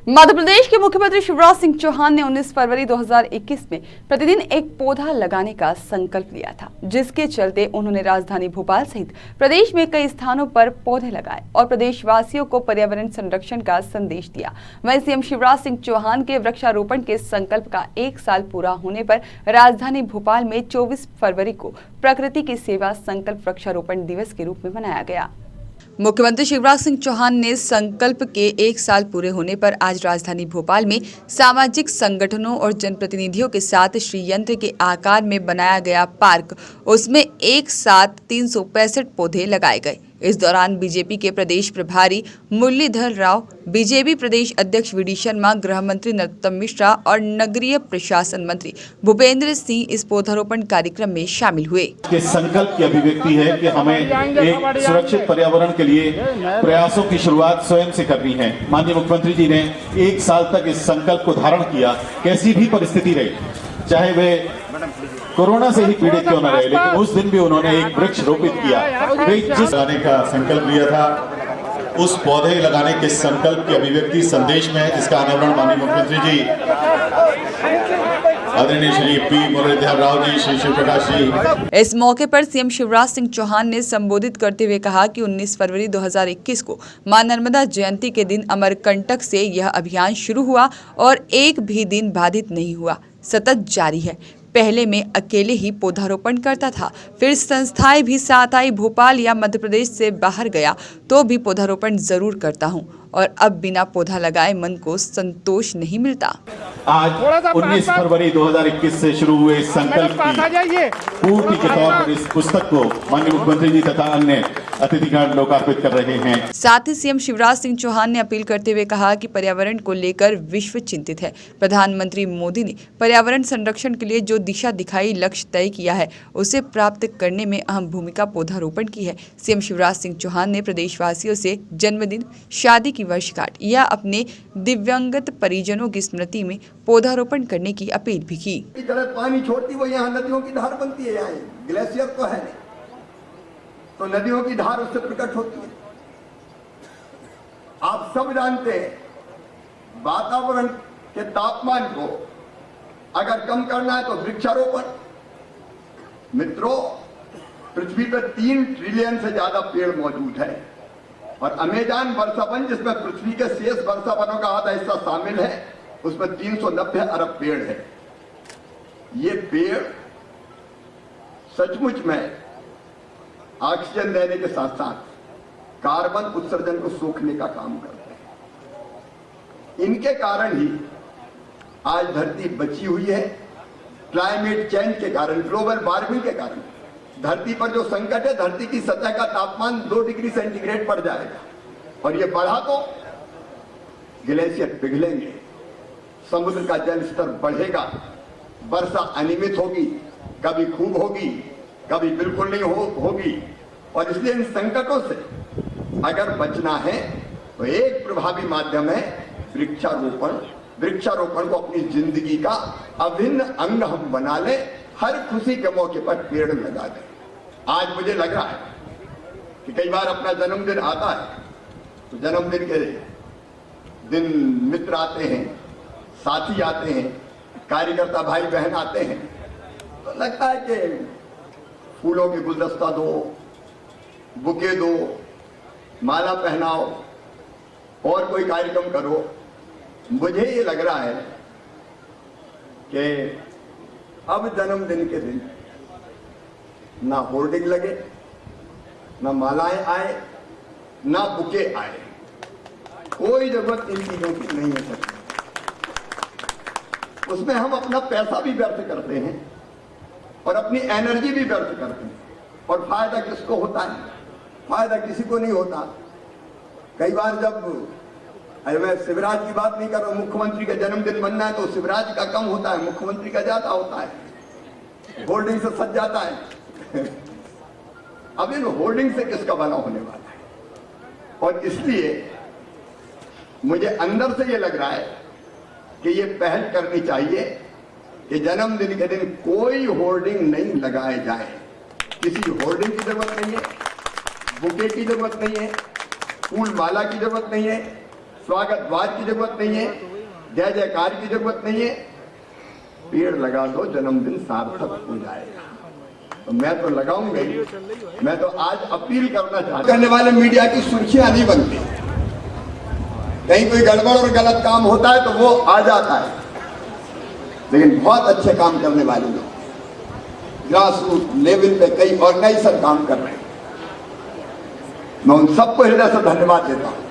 मध्य प्रदेश के मुख्यमंत्री शिवराज सिंह चौहान ने 19 फरवरी 2021 में प्रतिदिन एक पौधा लगाने का संकल्प लिया था, जिसके चलते उन्होंने राजधानी भोपाल सहित प्रदेश में कई स्थानों पर पौधे लगाए और प्रदेशवासियों को पर्यावरण संरक्षण का संदेश दिया। वहीं सीएम शिवराज सिंह चौहान के वृक्षारोपण के संकल्प का 1 साल पूरा होने पर राजधानी भोपाल में 24 फरवरी को प्रकृति की सेवा संकल्प वृक्षारोपण दिवस के रूप में मनाया गया। मुख्यमंत्री शिवराज सिंह चौहान ने संकल्प के 1 साल पूरे होने पर आज राजधानी भोपाल में सामाजिक संगठनों और जनप्रतिनिधियों के साथ श्री यंत्र के आकार में बनाया गया पार्क, उसमें एक साथ 365 पौधे लगाए गए। इस दौरान बीजेपी के प्रदेश प्रभारी मुरलीधर राव, बीजेपी प्रदेश अध्यक्ष वी डी शर्मा, गृह मंत्री नरोत्तम मिश्रा और नगरीय प्रशासन मंत्री भूपेंद्र सिंह इस पौधारोपण कार्यक्रम में शामिल हुए। के संकल्प की अभिव्यक्ति है कि हमें एक सुरक्षित पर्यावरण के लिए प्रयासों की शुरुआत स्वयं से करनी है। माननीय मुख्यमंत्री जी ने 1 साल तक इस संकल्प को धारण किया, कैसी भी परिस्थिति रही, चाहे वे कोरोना से ही पीड़ित क्यों न रहे, लेकिन उस दिन भी उन्होंने एक वृक्ष रोपित किया। वे जिस लगाने का संकल्प लिया था, उस पौधे लगाने के संकल्प की अभिव्यक्ति संदेश में इसका अनावरण माननीय मुख्यमंत्री जी आदरणीय श्री पी मुरलीधर राव जी, श्री शिव प्रकाश जी। इस मौके पर सीएम शिवराज सिंह चौहान ने संबोधित करते हुए कहा कि 19 फरवरी 2021 को मां नर्मदा जयंती के दिन अमरकंटक से यह अभियान शुरू हुआ और एक भी दिन बाधित नहीं हुआ, सतत जारी है। पहले मैं अकेले ही पौधारोपण करता था, फिर संस्थाएं भी साथ आई। भोपाल या मध्य प्रदेश से बाहर गया तो भी पौधारोपण जरूर करता हूं और अब बिना पौधा लगाए मन को संतोष नहीं मिलता। आज 19 फरवरी 2021 से शुरू हुए संकल्प की पूर्ति के तौर पर इस पुस्तक को माननीय मुख्यमंत्री जी तथा अन्य अतिथिगण लोकार्पित कर रहे हैं। साथ ही सीएम शिवराज सिंह चौहान ने अपील करते हुए कहा कि पर्यावरण को लेकर विश्व चिंतित है। प्रधानमंत्री मोदी ने पर्यावरण संरक्षण के लिए जो दिशा दिखाई, लक्ष्य तय किया है, उसे प्राप्त करने में अहम भूमिका पौधारोपण की है। सीएम शिवराज सिंह चौहान ने प्रदेशवासियों से जन्मदिन, शादी की वर्षगांठ या अपने दिव्यांगत परिजनों की स्मृति में पौधारोपण करने की अपील भी की। पानी छोड़ती वो यहाँ नदियों की धार बनती है, यहाँ ग्लेशियर तो है नहीं, तो नदियों की धार उससे प्रकट होती है। आप सब जानते हैं, वातावरण के तापमान को अगर कम करना है तो वृक्षारोपण। मित्रों, पृथ्वी पर 3 ट्रिलियन से ज्यादा पेड़ मौजूद है और अमेज़न वर्षावन, जिसमें पृथ्वी के शेष वर्षावनों का आधा हिस्सा शामिल है, उसमें 390 अरब पेड़ है। ये पेड़ सचमुच में ऑक्सीजन देने के साथ साथ कार्बन उत्सर्जन को सोखने का काम करते हैं। इनके कारण ही आज धरती बची हुई है। क्लाइमेट चेंज के कारण, ग्लोबल वार्मिंग के कारण धरती पर जो संकट है, धरती की सतह का तापमान 2 डिग्री सेंटीग्रेड बढ़ जाएगा और ये बढ़ा तो ग्लेशियर पिघलेंगे, समुद्र का जल स्तर बढ़ेगा, वर्षा अनियमित होगी, कभी खूब होगी, कभी बिल्कुल नहीं होगी। और इसलिए इन संकटों से अगर बचना है तो एक प्रभावी माध्यम है वृक्षारोपण। वृक्षारोपण को अपनी जिंदगी का अभिन्न अंग हम बना लें, हर खुशी के मौके पर पेड़ लगा दें। आज मुझे लग रहा है कि कई बार अपना जन्मदिन आता है तो जन्मदिन के दिन मित्र आते हैं, साथी आते हैं, कार्यकर्ता भाई बहन आते हैं, तो लगता है कि फूलों के गुलदस्ता दो, बुके दो, माला पहनाओ और कोई कार्यक्रम करो। मुझे ये लग रहा है कि अब जन्मदिन के दिन ना होर्डिंग लगे, ना मालाएं आए, ना बुके आए, कोई जरूरत इन चीजों की नहीं है सकती। उसमें हम अपना पैसा भी व्यर्थ करते हैं और अपनी एनर्जी भी व्यर्थ करते हैं और फायदा किसको होता है? फायदा किसी को नहीं होता। कई बार जब, मैं शिवराज की बात नहीं कर रहा हूं, मुख्यमंत्री का जन्मदिन बनना है तो शिवराज का कम होता है, मुख्यमंत्री का ज्यादा होता है, होर्डिंग से सज जाता है। अब इन होर्डिंग से किसका भला होने वाला है? और इसलिए मुझे अंदर से ये लग रहा है कि ये पहल करनी चाहिए कि जन्मदिन के दिन कोई होर्डिंग नहीं लगाए जाए। किसी होर्डिंग की जरूरत नहीं है, बुके की जरूरत नहीं है, फूल माला की जरूरत नहीं है, स्वागत वाद की जरूरत नहीं है, जय जयकार की जरूरत नहीं है। पेड़ लगा दो, जन्मदिन सार्थक हो जाएगा। तो मैं तो लगाऊंगा ही। मैं तो आज अपील करना चाहता हूं, करने वाले मीडिया की सुर्खियां नहीं बनती। कहीं कोई गड़बड़ और गलत काम होता है तो वो आ जाता है, लेकिन बहुत अच्छे काम करने वाले लोग ग्रास रूट लेवल पे कई ऑर्गेनाइजेशन काम कर रहे हैं। मैं उन सबको हृदय से धन्यवाद देता हूं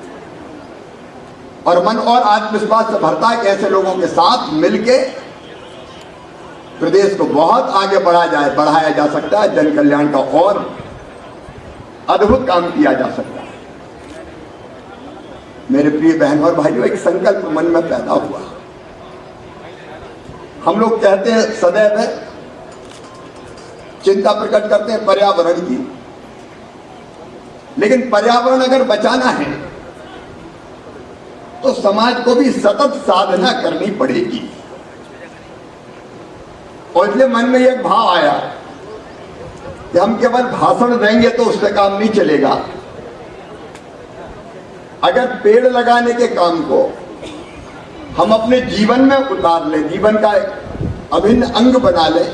और मन और आत्मविश्वास से भरता है कि ऐसे लोगों के साथ मिलके प्रदेश को बहुत आगे बढ़ाया जा सकता है। जन कल्याण का और अद्भुत काम किया जा सकता है। मेरे प्रिय बहन और भाइयों, एक संकल्प मन में पैदा हुआ। हम लोग कहते हैं, सदैव चिंता प्रकट करते हैं पर्यावरण की, लेकिन पर्यावरण अगर बचाना है तो समाज को भी सतत साधना करनी पड़ेगी। और इसलिए मन में एक भाव आया कि हम केवल भाषण देंगे तो उससे काम नहीं चलेगा। अगर पेड़ लगाने के काम को हम अपने जीवन में उतार लें, जीवन का एक अभिन्न अंग बना लें,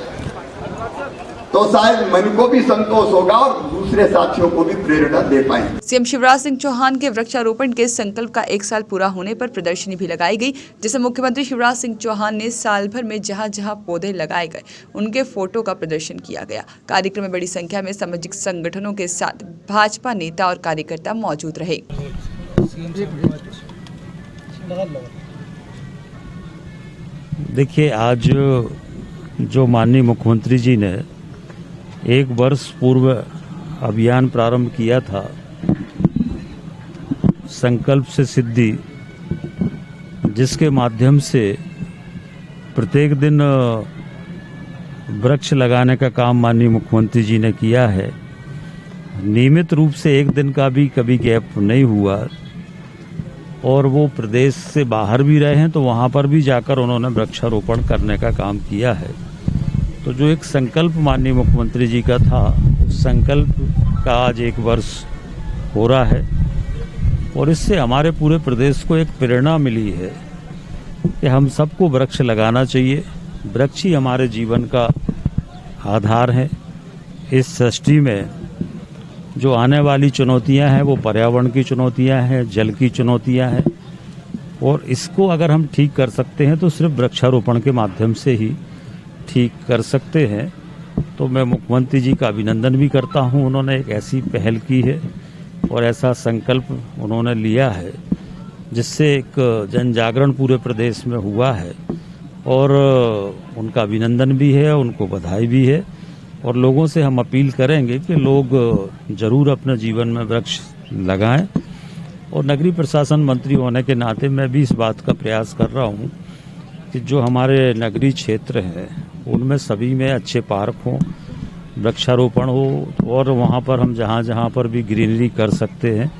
तो शायद मन को भी संतोष होगा और दूसरे साथियों को भी प्रेरणा दे पाएंगे। सीएम शिवराज सिंह चौहान के वृक्षारोपण के संकल्प का 1 साल पूरा होने पर प्रदर्शनी भी लगाई गई, जिसे मुख्यमंत्री शिवराज सिंह चौहान ने साल भर में जहां-जहां पौधे लगाए गए उनके फोटो का प्रदर्शन किया गया। कार्यक्रम में बड़ी संख्या में सामाजिक संगठनों के साथ भाजपा नेता और कार्यकर्ता मौजूद रहे। देखिए, आज जो माननीय मुख्यमंत्री जी ने 1 वर्ष पूर्व अभियान प्रारंभ किया था, संकल्प से सिद्धि, जिसके माध्यम से प्रत्येक दिन वृक्ष लगाने का काम माननीय मुख्यमंत्री जी ने किया है। नियमित रूप से एक दिन का भी कभी गैप नहीं हुआ और वो प्रदेश से बाहर भी रहे हैं तो वहाँ पर भी जाकर उन्होंने वृक्षारोपण करने का काम किया है। तो जो एक संकल्प माननीय मुख्यमंत्री जी का था, उस संकल्प का आज 1 वर्ष हो रहा है और इससे हमारे पूरे प्रदेश को एक प्रेरणा मिली है कि हम सबको वृक्ष लगाना चाहिए। वृक्ष ही हमारे जीवन का आधार है। इस सृष्टि में जो आने वाली चुनौतियां हैं वो पर्यावरण की चुनौतियां हैं, जल की चुनौतियां हैं और इसको अगर हम ठीक कर सकते हैं तो सिर्फ वृक्षारोपण के माध्यम से ही ठीक कर सकते हैं। तो मैं मुख्यमंत्री जी का अभिनंदन भी करता हूं। उन्होंने एक ऐसी पहल की है और ऐसा संकल्प उन्होंने लिया है जिससे एक जन जागरण पूरे प्रदेश में हुआ है और उनका अभिनंदन भी है, उनको बधाई भी है। और लोगों से हम अपील करेंगे कि लोग जरूर अपने जीवन में वृक्ष लगाएं। और नगरीय प्रशासन मंत्री होने के नाते मैं भी इस बात का प्रयास कर रहा हूं कि जो हमारे नगरीय क्षेत्र हैं उनमें सभी में अच्छे पार्क हों, वृक्षारोपण हो और वहां पर हम जहां पर भी ग्रीनरी कर सकते हैं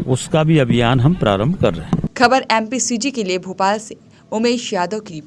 उसका भी अभियान हम प्रारंभ कर रहे हैं। खबर MPCG के लिए भोपाल से उमेश यादव की रिपोर्ट।